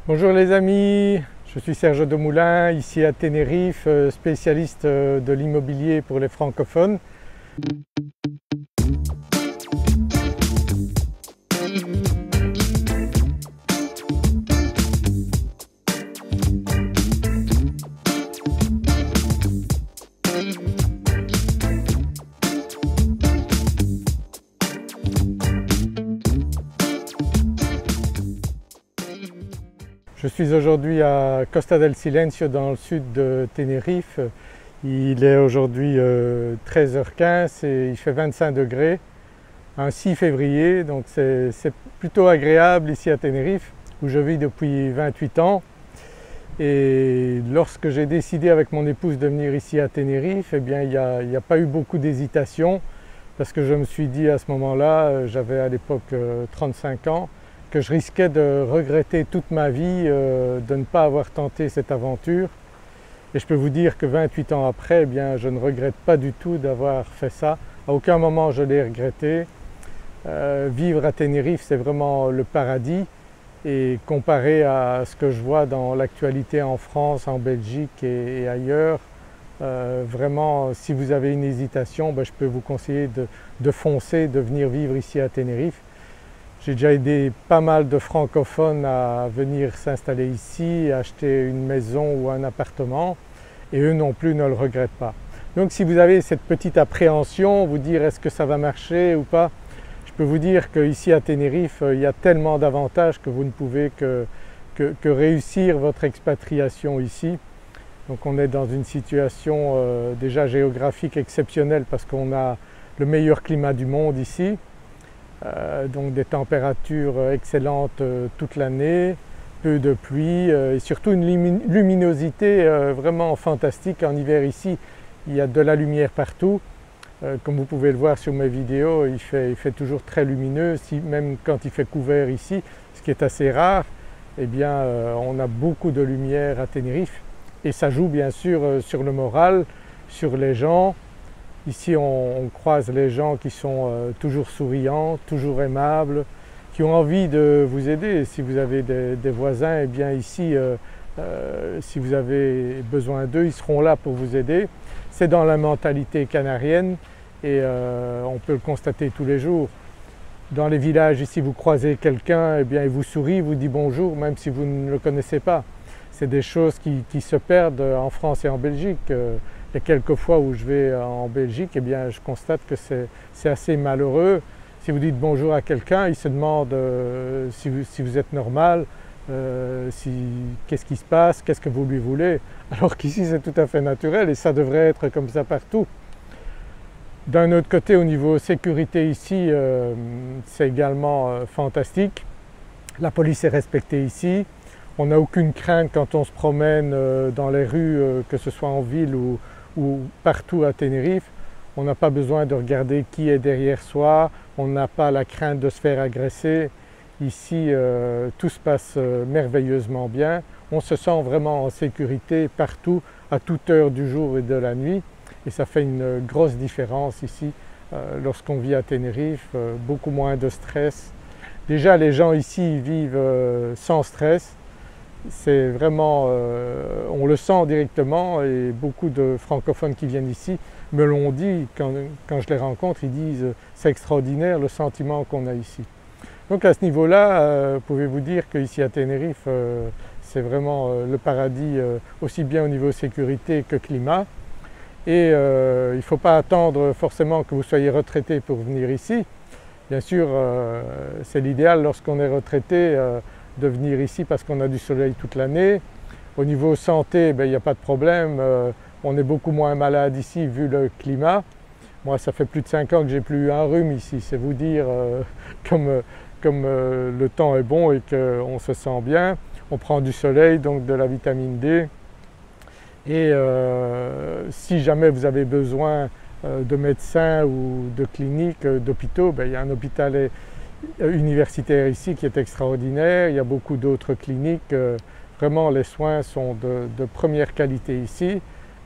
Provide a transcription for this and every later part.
Bonjour les amis, je suis Serge Demoulin, ici à Tenerife, spécialiste de l'immobilier pour les francophones. Je suis aujourd'hui à Costa del Silencio dans le sud de Tenerife. Il est aujourd'hui 13h15 et il fait 25 degrés, un 6 février, donc c'est plutôt agréable ici à Tenerife où je vis depuis 28 ans. Et lorsque j'ai décidé avec mon épouse de venir ici à Tenerife, eh bien, il n'y a pas eu beaucoup d'hésitation parce que je me suis dit à ce moment-là, j'avais à l'époque 35 ans, que je risquais de regretter toute ma vie de ne pas avoir tenté cette aventure. Et je peux vous dire que 28 ans après, eh bien, je ne regrette pas du tout d'avoir fait ça. À aucun moment je l'ai regretté. Vivre à Tenerife, c'est vraiment le paradis. Et comparé à ce que je vois dans l'actualité en France, en Belgique et ailleurs, vraiment, si vous avez une hésitation, je peux vous conseiller de foncer, de venir vivre ici à Tenerife. J'ai déjà aidé pas mal de francophones à venir s'installer ici, acheter une maison ou un appartement, et eux non plus ne le regrettent pas. Donc si vous avez cette petite appréhension, vous dire est-ce que ça va marcher ou pas, je peux vous dire qu'ici à Tenerife, il y a tellement d'avantages que vous ne pouvez que réussir votre expatriation ici. Donc on est dans une situation déjà géographique exceptionnelle parce qu'on a le meilleur climat du monde ici. Donc des températures excellentes toute l'année, peu de pluie et surtout une luminosité vraiment fantastique. En hiver ici, il y a de la lumière partout. Comme vous pouvez le voir sur mes vidéos, il fait toujours très lumineux, même quand il fait couvert ici, ce qui est assez rare, eh bien on a beaucoup de lumière à Tenerife et ça joue bien sûr sur le moral, sur les gens. Ici on croise les gens qui sont toujours souriants, toujours aimables, qui ont envie de vous aider. Si vous avez des voisins, eh bien ici si vous avez besoin d'eux, ils seront là pour vous aider. C'est dans la mentalité canarienne et on peut le constater tous les jours. Dans les villages ici vous croisez quelqu'un, eh bien il vous sourit, vous dit bonjour même si vous ne le connaissez pas. C'est des choses qui se perdent en France et en Belgique. Il y a quelques fois où je vais en Belgique, eh bien, je constate que c'est assez malheureux. Si vous dites bonjour à quelqu'un, il se demande si vous êtes normal, qu'est-ce qui se passe, qu'est-ce que vous lui voulez. Alors qu'ici c'est tout à fait naturel et ça devrait être comme ça partout. D'un autre côté, au niveau sécurité ici, c'est également fantastique. La police est respectée ici. On n'a aucune crainte quand on se promène dans les rues, que ce soit en ville ou partout à Tenerife. On n'a pas besoin de regarder qui est derrière soi, on n'a pas la crainte de se faire agresser. Ici, tout se passe merveilleusement bien. On se sent vraiment en sécurité partout, à toute heure du jour et de la nuit. Et ça fait une grosse différence ici lorsqu'on vit à Tenerife, beaucoup moins de stress. Déjà les gens ici vivent sans stress. C'est vraiment, on le sent directement et beaucoup de francophones qui viennent ici me l'ont dit quand je les rencontre, ils disent c'est extraordinaire le sentiment qu'on a ici. Donc à ce niveau-là, pouvez-vous dire qu'ici à Tenerife, c'est vraiment le paradis aussi bien au niveau sécurité que climat. Et il ne faut pas attendre forcément que vous soyez retraité pour venir ici. Bien sûr, c'est l'idéal lorsqu'on est retraité de venir ici parce qu'on a du soleil toute l'année. Au niveau santé, il n'y a pas de problème, on est beaucoup moins malade ici vu le climat. Moi ça fait plus de 5 ans que j'ai plus eu un rhume ici, c'est vous dire comme le temps est bon et qu'on se sent bien. On prend du soleil, donc de la vitamine D. Et si jamais vous avez besoin de médecins ou de cliniques, d'hôpitaux, il y a un hôpital universitaire ici qui est extraordinaire, il y a beaucoup d'autres cliniques, vraiment les soins sont de première qualité ici,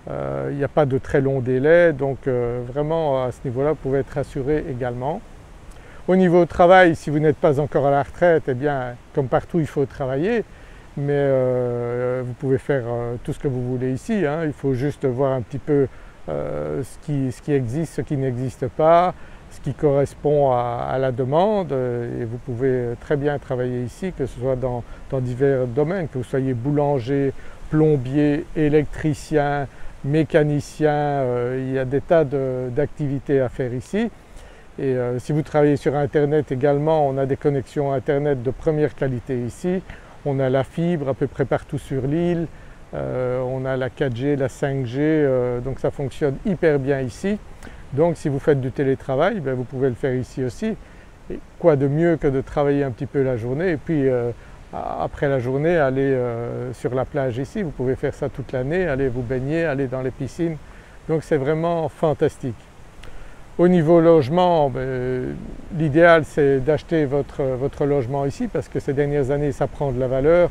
il n'y a pas de très longs délais, donc vraiment à ce niveau-là vous pouvez être assuré également. Au niveau travail, si vous n'êtes pas encore à la retraite, eh bien comme partout il faut travailler, mais vous pouvez faire tout ce que vous voulez ici, hein. Il faut juste voir un petit peu ce qui existe, ce qui n'existe pas, ce qui correspond à la demande, et vous pouvez très bien travailler ici, que ce soit dans divers domaines, que vous soyez boulanger, plombier, électricien, mécanicien, il y a des tas d'activités à faire ici. Et si vous travaillez sur internet également, on a des connexions internet de première qualité ici. On a la fibre à peu près partout sur l'île, on a la 4G, la 5G, donc ça fonctionne hyper bien ici. Donc si vous faites du télétravail, ben, vous pouvez le faire ici aussi. Et quoi de mieux que de travailler un petit peu la journée et puis après la journée aller sur la plage ici. Vous pouvez faire ça toute l'année, aller vous baigner, aller dans les piscines. Donc c'est vraiment fantastique. Au niveau logement, ben, l'idéal c'est d'acheter votre logement ici parce que ces dernières années ça prend de la valeur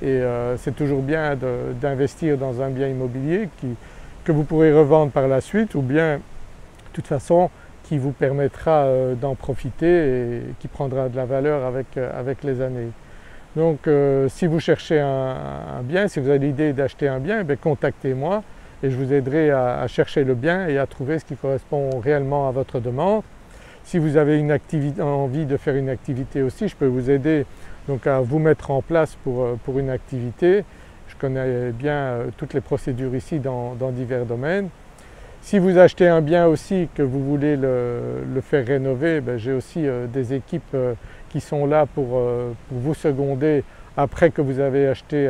et c'est toujours bien d'investir dans un bien immobilier que vous pourrez revendre par la suite ou bien de toute façon qui vous permettra d'en profiter et qui prendra de la valeur avec les années. Donc si vous cherchez un bien, si vous avez l'idée d'acheter un bien, ben, contactez-moi et je vous aiderai à chercher le bien et à trouver ce qui correspond réellement à votre demande. Si vous avez envie de faire une activité aussi, je peux vous aider donc à vous mettre en place pour une activité. Je connais bien toutes les procédures ici dans divers domaines. Si vous achetez un bien aussi que vous voulez le faire rénover, ben, j'ai aussi des équipes qui sont là pour vous seconder après que vous avez acheté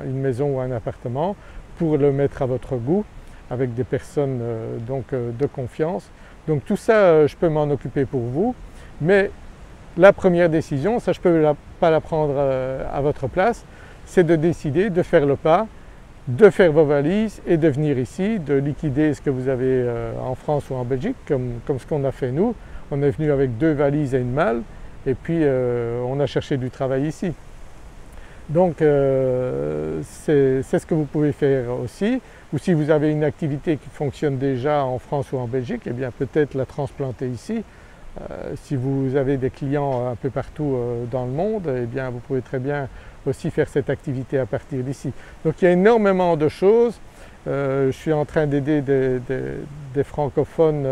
une maison ou un appartement, pour le mettre à votre goût avec des personnes de confiance. Donc tout ça, je peux m'en occuper pour vous, mais la première décision, ça je ne peux pas la prendre à votre place, c'est de décider de faire le pas, de faire vos valises et de venir ici, de liquider ce que vous avez en France ou en Belgique, comme ce qu'on a fait nous. On est venu avec 2 valises et une malle et puis on a cherché du travail ici. Donc c'est ce que vous pouvez faire aussi, ou si vous avez une activité qui fonctionne déjà en France ou en Belgique, eh bien peut-être la transplanter ici. Si vous avez des clients un peu partout dans le monde, eh bien vous pouvez très bien aussi faire cette activité à partir d'ici. Donc il y a énormément de choses. Je suis en train d'aider des francophones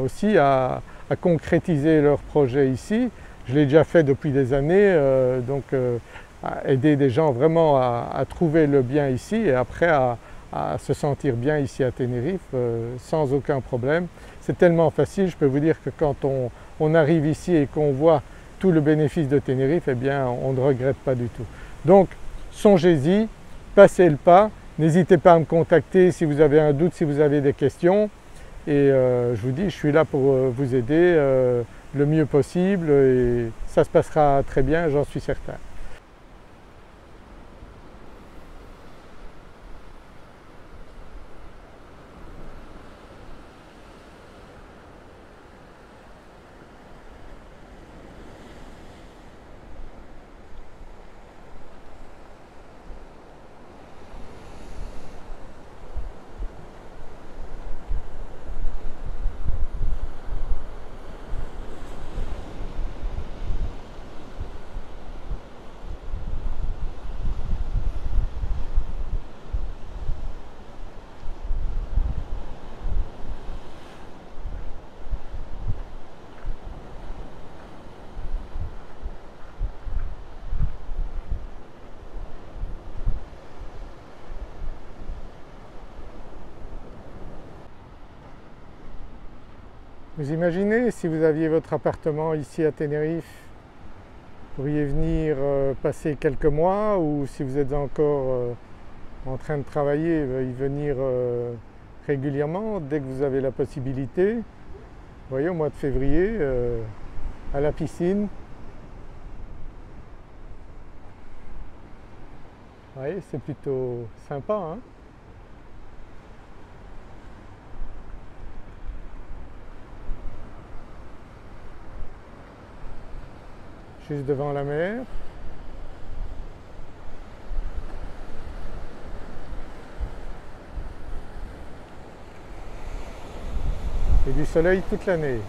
aussi à concrétiser leurs projets ici. Je l'ai déjà fait depuis des années, à aider des gens vraiment à trouver le bien ici et après à se sentir bien ici à Tenerife sans aucun problème. C'est tellement facile, je peux vous dire que quand on arrive ici et qu'on voit tout le bénéfice de Tenerife, eh bien on ne regrette pas du tout. Donc songez-y, passez le pas, n'hésitez pas à me contacter si vous avez un doute, si vous avez des questions et je vous dis, je suis là pour vous aider le mieux possible et ça se passera très bien, j'en suis certain. Vous imaginez si vous aviez votre appartement ici à Tenerife, vous pourriez venir passer quelques mois ou si vous êtes encore en train de travailler, y venir régulièrement dès que vous avez la possibilité. Vous voyez, au mois de février, à la piscine. Vous voyez, c'est plutôt sympa, hein? Juste devant la mer. Et du soleil toute l'année.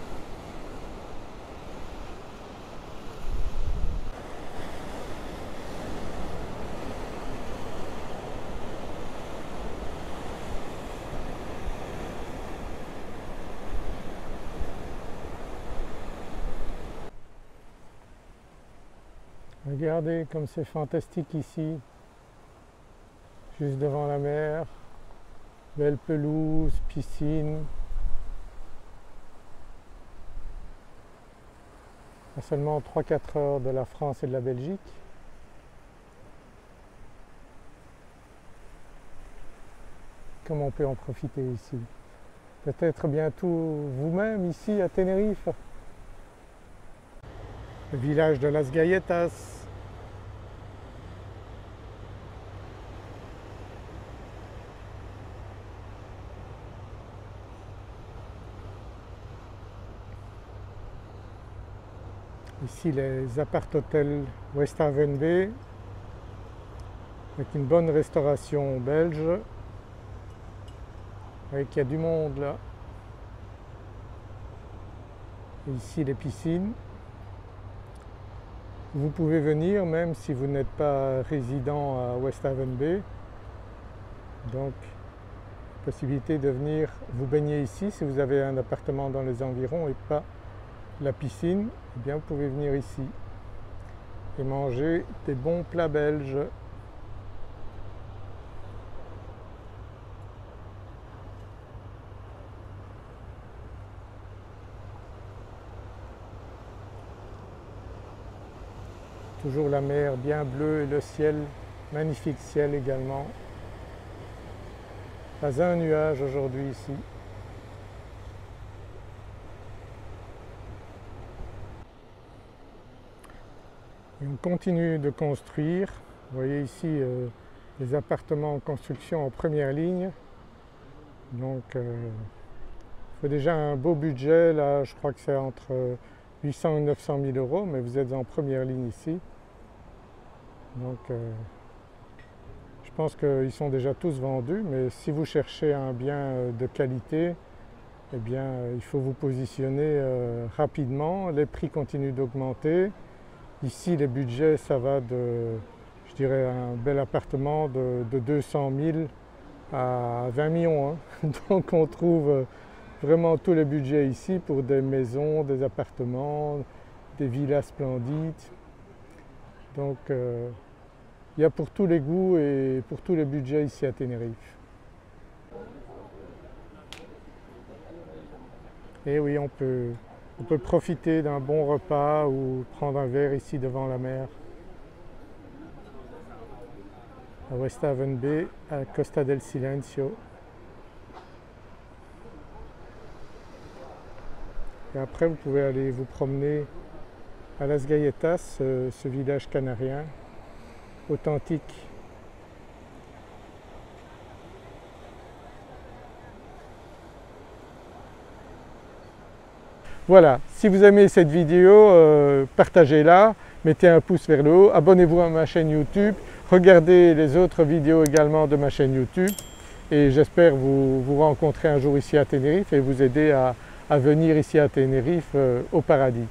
Regardez comme c'est fantastique ici, juste devant la mer, belle pelouse, piscine. À seulement 3-4 heures de la France et de la Belgique. Comme on peut en profiter ici. Peut-être bientôt vous-même ici à Tenerife. Le village de Las Galletas. Ici les appart-hôtels Westhaven Bay avec une bonne restauration belge. Vous voyez qu'il y a du monde là. Et ici les piscines. Vous pouvez venir même si vous n'êtes pas résident à Westhaven Bay. Donc possibilité de venir vous baigner ici si vous avez un appartement dans les environs et pas la piscine, eh bien vous pouvez venir ici et manger des bons plats belges. Toujours la mer bien bleue et le ciel, magnifique ciel également. Pas un nuage aujourd'hui ici. Et on continue de construire. Vous voyez ici les appartements en construction en première ligne. Donc il faut déjà un beau budget. Là je crois que c'est entre 800 et 900 000 euros, mais vous êtes en première ligne ici. Donc je pense qu'ils sont déjà tous vendus, mais si vous cherchez un bien de qualité, eh bien il faut vous positionner rapidement. Les prix continuent d'augmenter. Ici les budgets ça va de, je dirais, un bel appartement de 200 000 à 20 millions. Hein. Donc on trouve vraiment tous les budgets ici pour des maisons, des appartements, des villas splendides. Donc il y a pour tous les goûts et pour tous les budgets ici à Tenerife. Et oui, on peut profiter d'un bon repas ou prendre un verre ici devant la mer. À Westhaven Bay, à Costa del Silencio. Et après, vous pouvez aller vous promener à Las Galletas, ce village canarien authentique. Voilà, si vous aimez cette vidéo, partagez-la, mettez un pouce vers le haut, abonnez-vous à ma chaîne YouTube, regardez les autres vidéos également de ma chaîne YouTube et j'espère vous rencontrer un jour ici à Tenerife et vous aider à venir ici à Tenerife au paradis.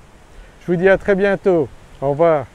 Je vous dis à très bientôt, au revoir.